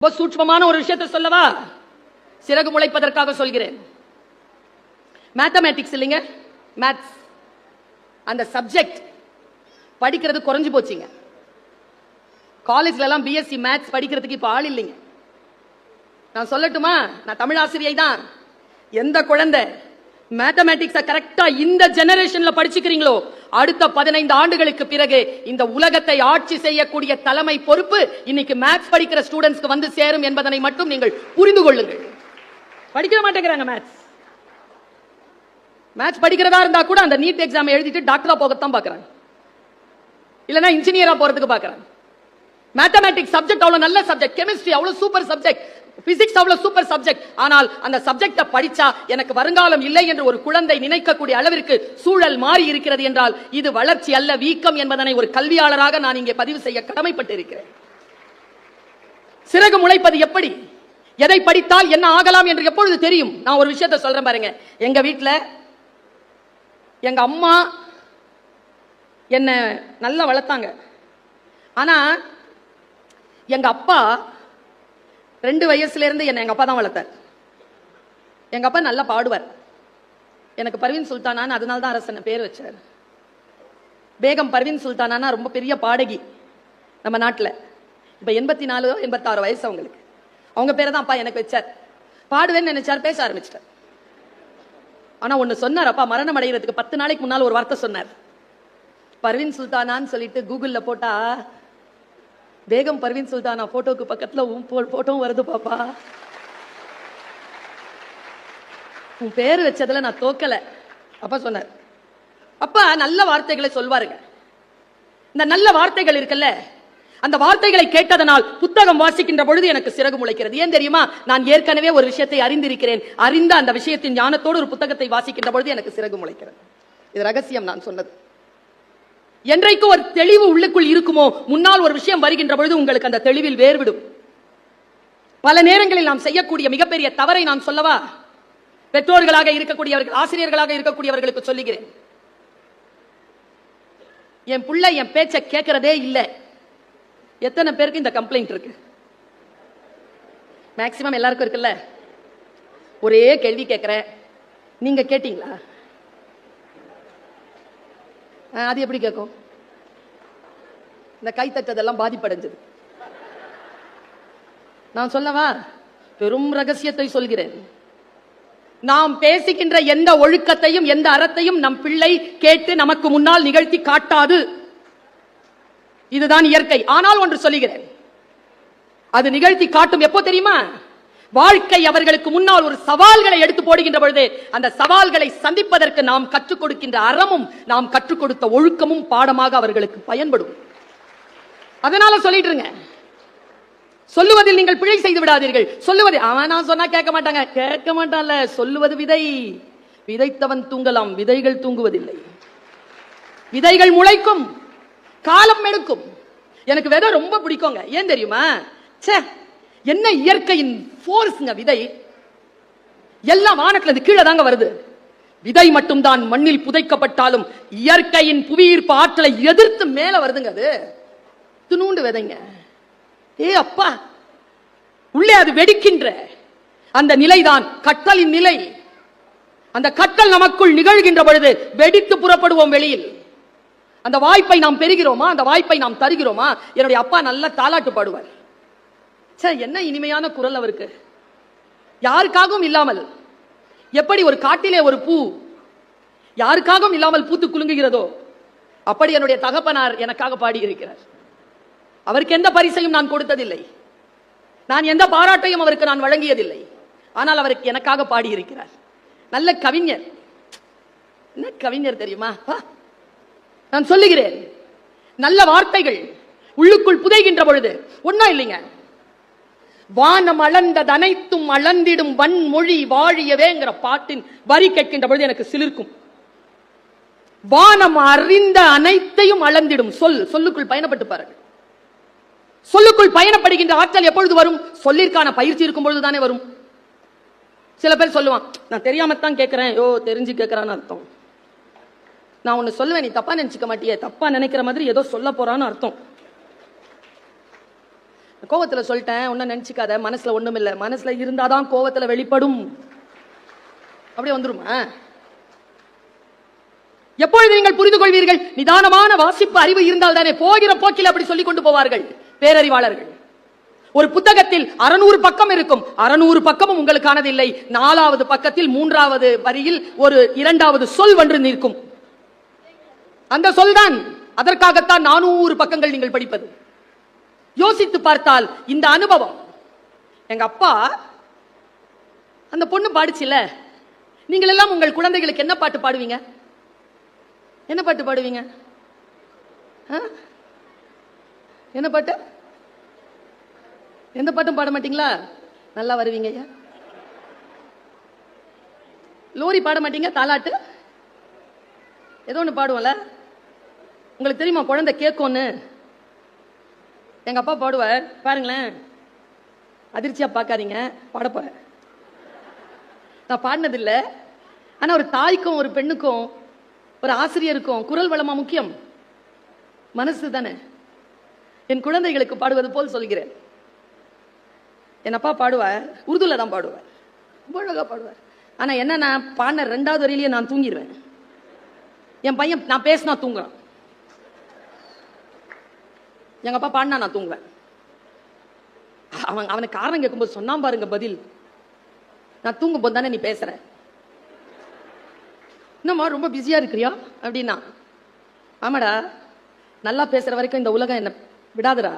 ரொம்ப சூட்சமான ஒரு விஷயத்தை சொல்லவா? சிறகு முளைப்பதற்காக சொல்கிறேன். மேத்தமேட்டிக்ஸ் இல்லைங்க, மேத்ஸ் அந்த சப்ஜெக்ட் படிக்கிறது குறைஞ்சு போச்சுங்க. காலேஜ்ல எல்லாம் பிஎஸ்சி மேத்ஸ் படிக்கிறதுக்கு இப்ப ஆள் இல்லைங்க. நான் சொல்லட்டுமா, நான் தமிழ் ஆசிரியை தான். எந்த குழந்தை மேத்தமேட்டிக்ஸ் கரெக்டா இந்த ஜெனரேஷன்ல படிச்சுக்கிறீங்களோ, அடுத்த 15 ஆண்டுகளுக்கு பிறகு இந்த உலகத்தை ஆட்சி செய்யக்கூடிய தலைமை பொறுப்பு இன்னைக்கு மேத்ஸ் படிக்கிற ஸ்டூடெண்ட்ஸ்க்கு வந்து சேரும் என்பதனை மட்டும் நீங்கள் புரிந்து கொள்ளுங்கள். படிக்க மாட்டேங்கிறாங்க மேத்ஸ். மேத்ஸ் படிக்கிறதா இருந்தா கூட அந்த நீட் எக்ஸாம் எழுதிட்டு டாக்டரா போகத்தான் பாக்குறாங்க, இல்லனா இன்ஜினியரா போறதுக்கு பாக்குறாங்க. மேத்தமேட்டிக்ஸ் சப்ஜெக்ட் அவ்வளவு நல்ல சப்ஜெக்ட், கெமிஸ்ட்ரி அவ்வளவு சூப்பர் சப்ஜெக்ட், பிசிக்ஸ் அவ்வளவு சூப்பர் சப்ஜெக்ட். ஆனால் அந்த சப்ஜெக்ட படிச்சா எனக்கு வருங்காலம் இல்லை என்று ஒரு குழந்தை நினைக்கக்கூடிய அளவிற்கு சூழல் மாறி இருக்கிறது என்றால் இது வளர்ச்சி அல்ல, வீக்கம் என்பதனை ஒரு கல்வியாளராக நான் இங்கே பதிவு செய்ய கடமைப்பட்டு இருக்கிறேன். சிறகு முளைப்பது எப்படி, எதை படித்தால் என்ன ஆகலாம் என்று எப்பொழுது தெரியும்? நான் ஒரு விஷயத்தை சொல்றேன் பாருங்க. எங்க வீட்டில் எங்க அம்மா என்ன நல்லா வளர்த்தாங்க. ஆனா எங்க அப்பா 2 வயசுல இருந்து என்ன எங்க அப்பா தான் வளர்த்தார். எங்க அப்பா நல்லா பாடுவார். எனக்கு பர்வீன் சுல்தானான்னு அதனால தான் அரசன் பேர் வச்சார். பேகம் பர்வீன் சுல்தானா ரொம்ப பெரிய பாடகி நம்ம நாட்டில். இப்ப 84 86 வயசு அவங்களுக்கு. அவங்க பேரை தான் அப்பா எனக்கு வச்சார். பாடுவேன்னு நினைச்சார், பேச ஆரம்பிச்சிட்டார். ஆனா ஒண்ணு சொன்னார் அப்பா, மரணம் அடைகிறதுக்கு 10 நாளைக்கு முன்னால் ஒரு வார்த்தை சொன்னார். பர்வீன் சுல்தானான்னு சொல்லிட்டு கூகுள்ல போட்டா பேகம் பர்வீன் சுல்தானா போட்டோக்கு பக்கத்துல உன் போட்டோ வருது பாப்பா. உன் பேர் வச்சதுல நான் தோக்கல அப்பா சொன்னார். அப்பா நல்ல வார்த்தைகளை சொல்வாருங்க. இந்த நல்ல வார்த்தைகள் இருக்குல்ல, அந்த வார்த்தைகளை கேட்டதனால் புத்தகம் வாசிக்கின்ற பொழுது எனக்கு சிறகு முளைக்கிறது. ஏன் தெரியுமா? நான் ஏற்கனவே ஒரு விஷயத்தை அறிந்திருக்கிறேன். அறிந்த அந்த விஷயத்தின் ஞானத்தோடு ஒரு புத்தகத்தை வாசிக்கின்ற பொழுது எனக்கு சிறகு முளைக்கிறது. இது ரகசியம் நான் சொன்னது. என்றைக்கு ஒரு தெளிவு உள்ளுக்குள் இருக்குமோ, முன்னால் ஒரு விஷயம் வருகின்ற பொழுது உங்களுக்கு அந்த தெளிவில் வேர்விடும். பல நேரங்களில் நாம் செய்யக்கூடிய மிகப்பெரிய தவறை நான் சொல்லவா? பெற்றோர்களாக இருக்கக்கூடியவர்கள், ஆசிரியர்களாக இருக்கக்கூடியவர்களுக்கு சொல்லுகிறேன். என் பிள்ளை என் பேச்ச கேட்கறதே இல்லை. எத்தனை பேருக்கு இந்த கம்ப்ளைண்ட் இருக்கு? மேக்சிமம் எல்லாருக்கும் இருக்குல்ல. ஒரே கேள்வி கேட்கிறேன், நீங்க கேட்டீங்களா? அது எப்படி கேட்கும்? இந்த கைத்தட்டதெல்லாம் பாதிப்படைஞ்சது. நான் சொல்லவா? பெரும் ரகசியத்தை சொல்கிறேன். நாம் பேசுகின்ற எந்த ஒழுக்கத்தையும் எந்த அறத்தையும் நம் பிள்ளை கேட்டு நமக்கு முன்னால் நிகழ்த்தி காட்டாது. இதுதான் இயற்கை. ஆனால் ஒன்று சொல்லுகிறேன், அது நிகழ்த்தி காட்டும் எப்போ தெரியுமா? வாழ்க்கை அவர்களுக்கு முன்னால் ஒரு சவால்களை எடுத்து போடுகின்ற பொழுது அந்த சவால்களை சந்திப்பதற்கு நாம் கற்றுக் கொடுக்கின்ற அறமும் நாம் கற்றுக் கொடுத்த ஒழுக்கமும் பாடமாக அவர்களுக்கு பயன்படும். அதனால சொல்லிட்டுருங்க, சொல்லுவதில் நீங்கள் பிழை செய்து விடாதீர்கள். சொல்லுவது அவன் நான் சொன்னா கேட்க மாட்டாங்க, கேட்க மாட்டான்ல. சொல்லுவது விதை, விதைத்தவன் தூங்கலாம், விதைகள் தூங்குவதில்லை. விதைகள் முளைக்கும், காலம் எடுக்கும். எனக்கு விதை ரொம்ப பிடிக்குங்க. ஏன் தெரியுமா? என்ன இயற்கையின் போர்ஸ்ங்க. விதை எல்லாம் வானத்துல இருந்து கீழே தாங்க வருது. விதை மட்டும் தான் மண்ணில் புதைக்கப்பட்டாலும் இயற்கையின் புவியீர்ப்பு ஆற்றலை எதிர்த்து மேல வருதுங்க. அது துணூண்டு விதைங்க. அப்பா, உள்ளே அது வெடிக்கின்ற அந்த நிலைதான் கற்றலின் நிலை. அந்த கற்றல் நமக்குள் நிகழ்கின்ற பொழுது வெடித்து புறப்படுவோம் வெளியில். அந்த வாய்ப்பை நாம் பெறுகிறோமா? அந்த வாய்ப்பை நாம் தருகிறோமா? என்னுடைய அப்பா நல்ல தாலாட்டு பாடுவார். என்ன இனிமையான குரல் அவருக்கு. யாருக்காகவும் இல்லாமல், எப்படி ஒரு காட்டிலே ஒரு பூ யாருக்காகவும் இல்லாமல் பூத்து குலுங்குகிறதோ அப்படி என்னுடைய தகப்பனார் எனக்காக பாடி இருக்கிறார். அவருக்கு எந்த பரிசையும் நான் கொடுத்ததில்லை, நான் எந்த பாராட்டையும் அவருக்கு நான் வழங்கியதில்லை. ஆனால் அவருக்கு எனக்காக பாடி இருக்கிறார். நல்ல கவிஞர். என்ன கவிஞர் தெரியுமா? நான் சொல்லுகிறேன், நல்ல வார்த்தைகள் உள்ளுக்குள் புதைகின்ற பொழுது ஒன்னா இல்லைங்க. வானம் அளந்தது அனைத்தும் அளந்திடும் வன்மொழி வாழியவேங்கிற பாட்டின் வரி கேட்கின்ற பொழுது எனக்கு சிலிர்க்கும். வானம் அறிந்த அனைத்தையும் அளந்திடும் சொல். சொல்லுக்குள் பயணப்பட்டு பாருங்கள். சொல்லுக்குள் பயணப்படுகின்ற ஆற்றல் எப்பொழுது வரும்? சொல்லிற்கான பயிற்சி இருக்கும் பொழுது தானே வரும். சில பேர் சொல்லுவான், நான் தெரியாமத்தான் கேட்கிறேன். தெரிஞ்சு கேட்கிறான்னு அர்த்தம். நான் ஒன்னு சொல்லுவேன், நீ தப்பா நினைச்சுக்க மாட்டியே. தப்பா நினைக்கிற மாதிரி ஏதோ சொல்ல போறான்னு அர்த்தம். கோவத்துல சொல்லிட்டேன், ஒன்னும் நினைச்சுக்காத, மனசுல ஒண்ணும் இல்ல, மனசுல இருந்தாதான் கோவத்துல வெளிப்படும். அப்படியே வந்துருமா? எப்பொழுது நீங்கள் புரிந்து கொள்வீர்கள்? நிதானமான வாசிப்பு அறிவு இருந்தால் தானே. போகிற போக்கில் அப்படி சொல்லிக் கொண்டு போவார்கள் பேரறிவாளர்கள். ஒரு புத்தகத்தில் 600 பக்கம் இருக்கும், 600 பக்கமும் உங்களுக்கானது இல்லை. 4வது பக்கத்தில் 3வது வரியில் ஒரு 2வது சொல் ஒன்று நிற்கும். அந்த சொல் தான், அதற்காகத்தான் 400 பக்கங்கள் நீங்கள் படிப்பது. யோசித்து பார்த்தால் இந்த அனுபவம். எங்க அப்பா அந்த பொண்ணு பாடுச்சுல, நீங்கள் எல்லாம் உங்கள் குழந்தைகளுக்கு என்ன பாட்டு பாடுவீங்க? என்ன பாட்டு பாடுவீங்க? என்ன பாட்டு? எந்த பாட்டும் பாட மாட்டீங்களா? நல்லா வருவீங்க ஐயா. லோரி பாட மாட்டீங்க? தாலாட்டு ஏதோ ஒன்று பாடுவோம்ல. உங்களுக்கு தெரியுமா குழந்தை கேட்கும்னு? எங்க அப்பா பாடுவார் பாருங்களேன். அதிர்ச்சியா பார்க்காதீங்க, பாட போறேன். நான் பாடினதில்லை. ஆனா ஒரு தாய்க்கும் ஒரு பெண்ணுக்கும் ஒரு ஆசிரியருக்கும் குரல் வளமா முக்கியம்? மனசு தானே. என் குழந்தைகளுக்கு பாடுவது போல் சொல்கிறேன். என் அப்பா பாடுவார், உருதுல தான் பாடுவார், ரொம்ப அழகா பாடுவார். ஆனா என்ன, நான் பாடின 2வது வரையிலேயே நான் தூங்கிடுவேன். என் பையன் நான் பேசினா தூங்குறான், எங்க அப்பா பாடினா நான் தூங்குவேன். அவனுக்கு காரணம் கேட்கும்போது சொன்னான் பாருங்க பதில், நான் தூங்கும் போது தானே நீ பேசுற, என்னம்மா ரொம்ப பிஸியா இருக்கிறியா அப்படின்னா. ஆமாடா, நல்லா பேசுற வரைக்கும் இந்த உலகம் என்ன விடாதுடா.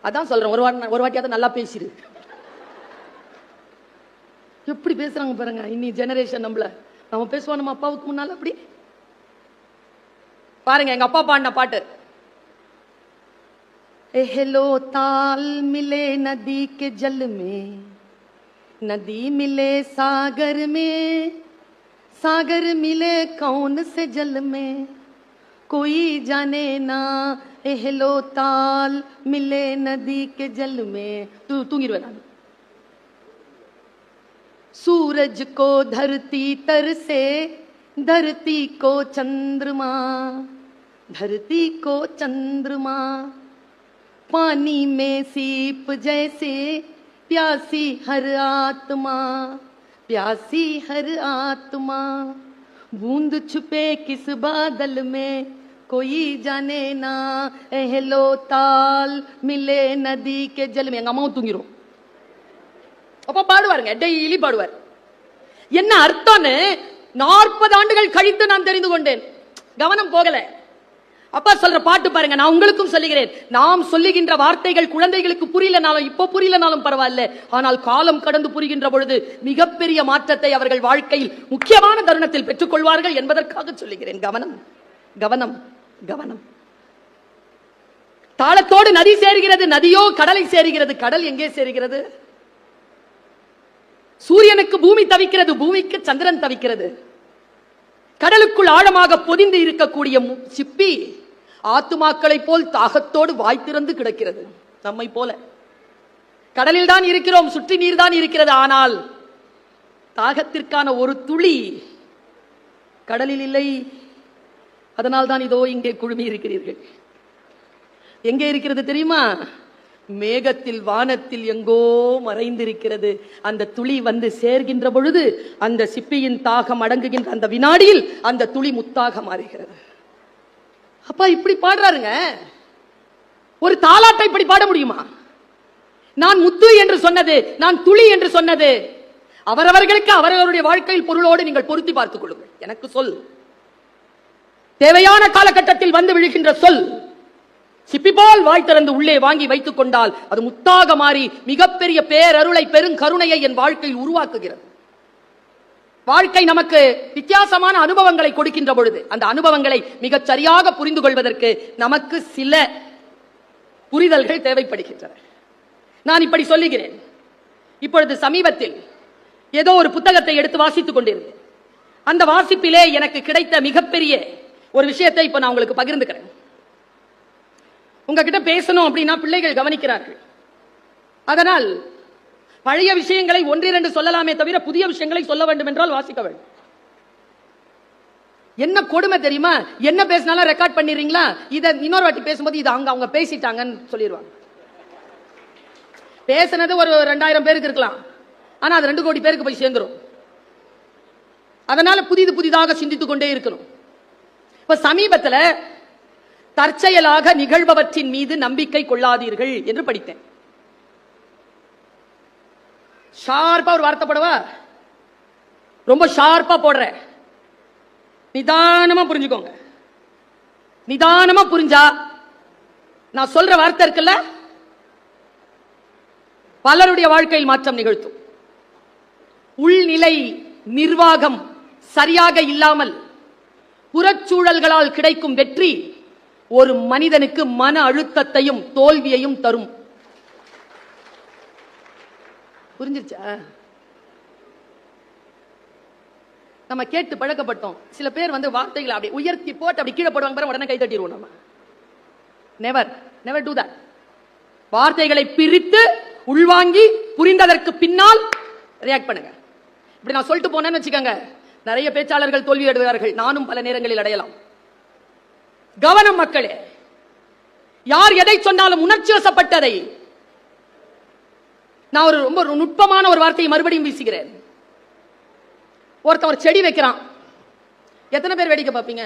அதான் சொல்றேன், ஒரு வாட்டியாவது நல்லா பேசிரு. எப்படி பேசுறாங்க பாருங்க இன்னி ஜெனரேஷன். நம்ம பேசுவோம் நம்ம அப்பாவுக்கு முன்னால அப்படி பாருங்க. எங்க அப்பா பாடின பாட்டு, हेलो ताल मिले नदी के जल में, नदी मिले सागर में, सागर मिले कौन से जल में, कोई जाने ना, हेलो ताल मिले नदी के जल में. तूंगिरुवे नानु. सूरज को धरती तर से, धरती को चंद्रमा, धरती को चंद्रमा, पानी में सीप जैसे, प्यासी हर आत्मा, प्यासी हर आत्मा, बूंद छुपे किस बादल में, कोई जाने ना, हेलो ताल मिले नदी के जल में. எங்க அம்மாவும் தூங்கிரும். அப்ப பாடுவாருங்க, டெய்லி பாடுவார். என்ன அர்த்தம்னு 40 ஆண்டுகள் கழித்து நான் தெரிந்து கொண்டேன். கவனம் போகல. அப்பா சொல்ற பாட்டு பாருங்க. நான் உங்களுக்கும் சொல்லுகிறேன், நாம் சொல்லுகின்ற வார்த்தைகள் குழந்தைகளுக்கு புரியலனாலும், இப்போ புரியலனாலும் பரவாயில்ல, ஆனால் காலம் கடந்து புரிகின்ற பொழுது மிகப்பெரிய மாற்றத்தை அவர்கள் வாழ்க்கையில் முக்கியமான தருணத்தில் பெற்றுக் கொள்வார்கள் என்பதற்காக சொல்லுகிறேன். கவனம் கவனம் கவனம். தாளத்தோடு நதி சேருகிறது, நதியோ கடலை சேருகிறது, கடல் எங்கே சேருகிறது? சூரியனுக்கு பூமி தவிக்கிறது, பூமிக்கு சந்திரன் தவிக்கிறது. கடலுக்குள் ஆழமாக பொதிந்து இருக்கக்கூடிய சிப்பி ஆத்துமாக்களை போல் தாகத்தோடு வாய் திறந்து கிடக்கிறது. நம்மை போல கடலில் தான் இருக்கிறோம், சுற்றி நீர் தான் இருக்கிறது, ஆனால் தாகத்திற்கான ஒரு துளி கடலில் இல்லை. அதனால் தான் இதோ இங்கே குழுமி இருக்கிறீர்கள். எங்கே இருக்கிறது தெரியுமா? மேகத்தில், வானத்தில் எங்கோ மறைந்திருக்கிறது. அந்த துளி வந்து சேர்கின்ற பொழுது அந்த சிப்பியின் தாகம் அடங்குகின்ற அந்த வினாடியில் அந்த துளி முத்தாக மாறுகிறது. அப்பா இப்படி பாடுறாருங்க. ஒரு தாலாட்டை இப்படி பாட முடியுமா? நான் முத்து என்று சொன்னது, நான் துளி என்று சொன்னது அவரவர்களுக்கு அவரவருடைய வாழ்க்கையில் பொருளோடு நீங்கள் பொருத்தி பார்த்துக் கொள்ளுங்கள். எனக்கு சொல் தேவையான காலகட்டத்தில் வந்து விழுகின்ற சொல் சிப்பி போல் வாய் திறந்து உள்ளே வாங்கி வைத்துக் கொண்டால் அது முத்தாக மாறி மிகப்பெரிய பேரருளை, பெருங்கருணையை என் வாழ்க்கையில் உருவாக்குகிறது. வாழ்க்கை நமக்கு வித்தியாசமான அனுபவங்களை கொடுக்கின்ற பொழுது அந்த அனுபவங்களை மிகச் சரியாக புரிந்து கொள்வதற்கு நமக்கு சில புரிதல்கள் தேவைப்படுகின்றன. நான் இப்படி சொல்லுகிறேன். இப்பொழுது சமீபத்தில் ஏதோ ஒரு புத்தகத்தை எடுத்து வாசித்துக் கொண்டிருந்தேன். அந்த வாசிப்பிலே எனக்கு கிடைத்த மிகப்பெரிய ஒரு விஷயத்தை இப்ப நான் உங்களுக்கு பகிர்ந்துக்கிறேன். உங்ககிட்ட பேசணும் அப்படின்னா பிள்ளைகள் கவனிக்கிறார்கள். அதனால் பழைய விஷயங்களை 1-2 சொல்லலாமே தவிர புதிய விஷயங்களை சொல்ல வேண்டும் என்றால் வாசிக்க வேண்டும். என்ன கொடுமை தெரியுமா? என்ன பேசினாலும் ரெக்கார்ட் பண்ணிடுறீங்களா, இதை இன்னொரு வாட்டி பேசும்போது இது அவங்க பேசிட்டாங்கன்னு சொல்லிடுவாங்க. பேசினது ஒரு 2000 பேருக்கு இருக்கலாம், ஆனா அது 2 கோடி பேருக்கு போய் சேர்ந்துரும். அதனால புதிதாக சிந்தித்துக் கொண்டே இருக்கணும். இப்ப சமீபத்தில் தற்செயலாக நிகழ்பவற்றின் மீது நம்பிக்கை கொள்ளாதீர்கள் என்று படித்தேன். ஷார்ப்பா ஒரு வார்த்தை போடவா? ரொம்ப ஷார்ப்பா போடுற, நிதானமா புரிஞ்சுக்கோங்க. நிதானமா புரிஞ்சா நான் சொல்ற வார்த்தை இருக்குல்ல, பலருடைய வாழ்க்கையில் மாற்றம் நிகழ்த்தும். உள்நிலை நிர்வாகம் சரியாக இல்லாமல் புறச்சூழல்களால் கிடைக்கும் வெற்றி ஒரு மனிதனுக்கு மன அழுத்தத்தையும் தோல்வியையும் தரும். புரிஞ்சிருச்சா? நம்ம கேட்டு பழக்கப்பட்டோம். சில பேர் வார்த்தைகளை அப்படி உயர்த்தி போட்டு அப்படி கீழே போடுவாங்க, உடனே கை தட்டிடுவோம். நம்ம நெவர் டு தட். வார்த்தைகளை பிரித்து உள்வாங்கி புரிந்ததற்கு பின்னால் ரியாக்ட் பண்ணுங்க. இப்படி நான் சொல்லிட்டு போனேன்னு வச்சுக்கோங்க, நிறைய பேச்சாளர்கள் தோல்வி அடைவார்கள். நானும் பல நேரங்களில் அடையலாம். கவனம் மக்களே, யார் எதை சொன்னாலும் உணர்ச்சி வசப்பட்டதை. நான் ஒரு ரொம்ப நுட்பமான ஒரு வார்த்தையை மறுபடியும் வீசுகிறேன். ஒருத்தன் ஒரு செடி வைக்கிறான், எத்தனை பேர் வேடிக்கை பார்ப்பீங்க?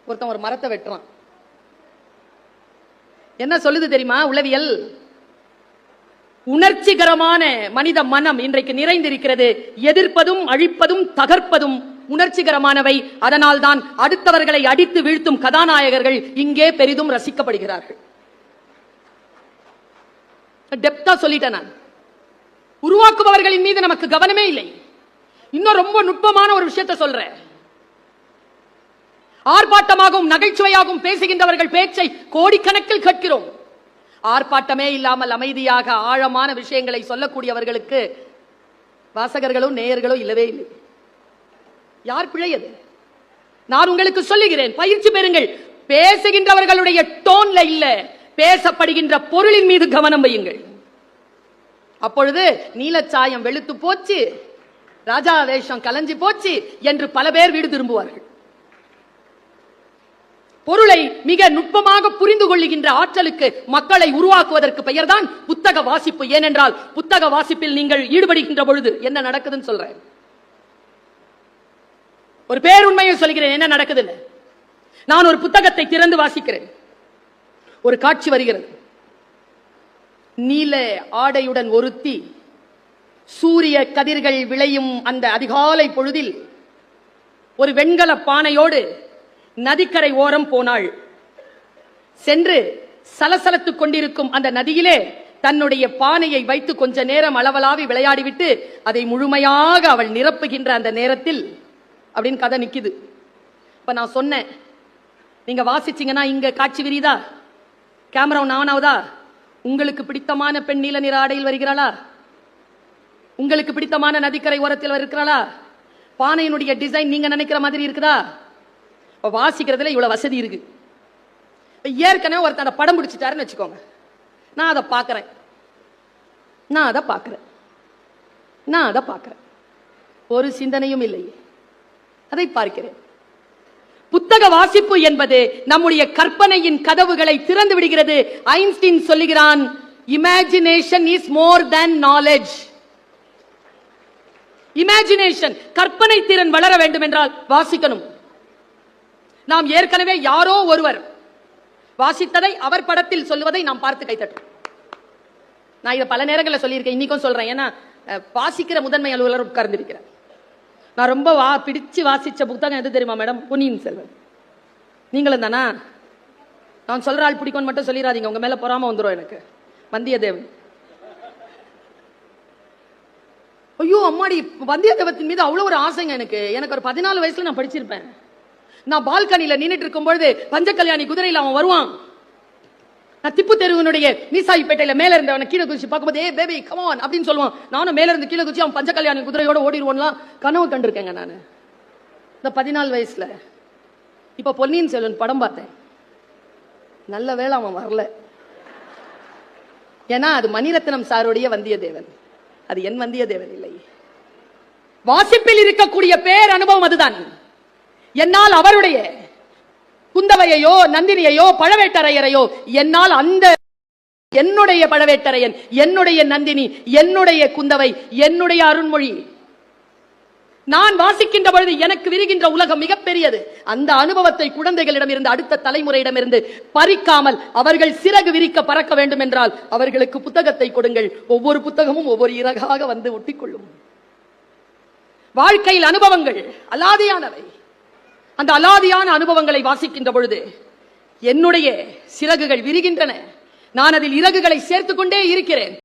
ஒருத்தன் ஒரு மரத்தை வெட்டுறான். என்ன சொல்லுது தெரியுமா உளவியல்? உணர்ச்சிகரமான மனித மனம் இன்றைக்கு நிறைந்திருக்கிறது. எதிர்ப்பதும் அழிப்பதும் தகர்ப்பதும் உணர்ச்சிகரமானவை. அதனால் தான் அடுத்தவர்களை அடித்து வீழ்த்தும் கதாநாயகர்கள் இங்கே பெரிதும் ரசிக்கப்படுகிறார்கள். டெப்தா சொல்லிட்டேன் நான். உருவாக்குபவர்களின் மீது நமக்கு கவனமே இல்லை. இன்னும் ரொம்ப நுட்பமான ஒரு விஷயத்தை சொல்றேன். ஆர்ப்பாட்டமாகவும் நகைச்சுவையாகவும் பேசுகின்றவர்கள் பேச்சை கோடிக்கணக்கில் கேட்கிறோம். ஆர்ப்பாட்டமே இல்லாமல் அமைதியாக ஆழமான விஷயங்களை சொல்லக்கூடியவர்களுக்கு வாசகர்களும் நேயர்களும் இல்லவே இல்லை. யார் பிழையது? நான் உங்களுக்கு சொல்லுகிறேன், பயிற்சி பெறுங்கள். பேசுகின்றவர்களுடைய டோன்ல இல்ல, பேசப்படுகின்ற பொருளின் மீது கவனம் வையுங்கள். அப்பொழுது நீலச்சாயம் வெளுத்து போச்சு, ராஜா வேஷம் கலஞ்சி போச்சு என்று பல பேர் வீடு திரும்புவார்கள். பொருளை மிக நுட்பமாக புரிந்து கொள்ளுகின்ற ஆற்றலுக்கு மக்களை உருவாக்குவதற்கு பெயர்தான் புத்தக வாசிப்பு. ஏனென்றால் புத்தக வாசிப்பில் நீங்கள் ஈடுபடுகின்ற பொழுது என்ன நடக்குதுன்னு சொல்றேன். ஒரு பேருண்மையை சொல்கிறேன், என்ன நடக்குதுன்னு. நான் ஒரு புத்தகத்தை திறந்து வாசிக்கிறேன். ஒரு காட்சி வருகிறது. நீல ஆடையுடன் ஒருத்தி சூரிய கதிர்கள் விளையும் அந்த அதிகாலை பொழுதில் ஒரு வெண்கல பானையோடு நதிக்கரை ஓரம் போனாள். சென்று சலசலத்துக் கொண்டிருக்கும் அந்த நதியிலே தன்னுடைய பானையை வைத்து கொஞ்ச நேரம் அளவலாவி விளையாடிவிட்டு அதை முழுமையாக அவள் நிரப்புகின்ற அந்த நேரத்தில் அப்படின்னு கதை நிக்குது. இப்ப நான் சொன்னேன், நீங்க வாசிச்சீங்கன்னா இங்க காட்சி விரிதா, கேமரா நானாவதா? உங்களுக்கு பிடித்தமான பெண் நீல நிற ஆடையில் வருகிறாளா? உங்களுக்கு பிடித்தமான நதிக்கரை ஓரத்தில் இருக்கிறாளா? பானையினுடைய டிசைன் நீங்க நினைக்கிற மாதிரி இருக்குதா? வாசிக்கிறதுல இவ்வளவு வசதி இருக்கு. ஏற்கனவே ஒருத்தன் படம் பிடிச்சிட்டாருன்னு வச்சுக்கோங்க, நான் அதை பார்க்கிறேன், ஒரு சிந்தனையும் இல்லை, அதை பார்க்கிறேன். புத்தக வாசிப்பு என்பது நம்முடைய கற்பனையின் கதவுகளை திறந்து விடுகிறது. ஐன்ஸ்டீன் சொல்லுகிறான், imagination is more than knowledge. Imagination, கற்பனை திறன் வளர வேண்டும் என்றால் வாசிக்கணும். நாம் ஏற்கனவே யாரோ ஒருவர் வாசித்ததை அவர் படத்தில் சொல்லுவதை நாம் பார்த்து கைத்தட்டோம். நான் இதை பல நேரங்களில் சொல்லியிருக்கேன், இன்னைக்கும் சொல்றேன். ஏன்னா வாசிக்கிற முதன்மை அலுவலர் உட்கார்ந்திருக்கிறார். நான் ரொம்ப பிடிச்சு வாசிச்ச புத்தகம் எது தெரியுமா மேடம்? பொன்னியின் செல்வன். நீங்களும் தானா? நான் சொல்ற ஆள் பிடிக்கும்னு மட்டும் சொல்லிடாதீங்க, உங்க மேல பொறாம வந்துடும் எனக்கு. வந்தியத்தேவன், ஐயோ அம்மாடி, வந்தியத்தேவத்தின் மீது அவ்வளவு ஒரு ஆசைங்க எனக்கு. ஒரு 14 வயசுல நான் படிச்சிருப்பேன். நான் பால்கனியில நின்னுட்டு இருக்கும் பொழுது பஞ்ச கல்யாணி குதிரையில் அவன் வருவான். நான் திப்பு தெருவினுடைய மீசாயிப்பேட்டையில மேல இருந்தவனை கீழே குதிச்சு பார்க்கும்போது, ஏ பேபி கம் ஆன் அப்படின்னு சொல்லுவான். நானும் மேல இருந்து கீழே குதிச்சு அவன் பஞ்ச கல்யாணி குதிரையோட ஓடிடுவோம்லாம் கனவு கண்டிருக்கேங்க நான் இந்த 14 வயசுல. இப்ப பொன்னியின் செல்வன் படம் பார்த்தேன். நல்ல வேளை அவன் வரல. ஏன்னா அது மணிரத்னம் சாருடைய வந்தியத்தேவன், அது என் வந்தியத்தேவன் இல்லை. வாசிப்பில் இருக்கக்கூடிய பேர் அனுபவம் அதுதான். என்னால் அவருடைய குந்தவையோ நந்தினியையோ பழவேட்டரையரையோ என்னால் அந்த என்னுடைய பழவேட்டரையன், என்னுடைய நந்தினி, என்னுடைய குந்தவை, என்னுடைய அருண்மொழி. நான் வாசிக்கின்ற பொழுது எனக்கு விரிகின்ற உலகம் மிகப்பெரியது. அந்த அனுபவத்தை குழந்தைகளிடமிருந்து அடுத்த தலைமுறையிடமிருந்து பறிக்காமல் அவர்கள் சிறகு விரிக்க பறக்க வேண்டும் என்றால் அவர்களுக்கு புத்தகத்தை கொடுங்கள். ஒவ்வொரு புத்தகமும் ஒவ்வொரு இறகாக வந்து ஒட்டிக்கொள்ளும். வாழ்க்கையில் அனுபவங்கள் அலாதியானவை. அந்த அலாதியான அனுபவங்களை வாசிக்கின்ற பொழுது என்னுடைய சிறகுகள் விரிகின்றன. நான் அதில் இறகுகளை சேர்த்துக் கொண்டே இருக்கிறேன்.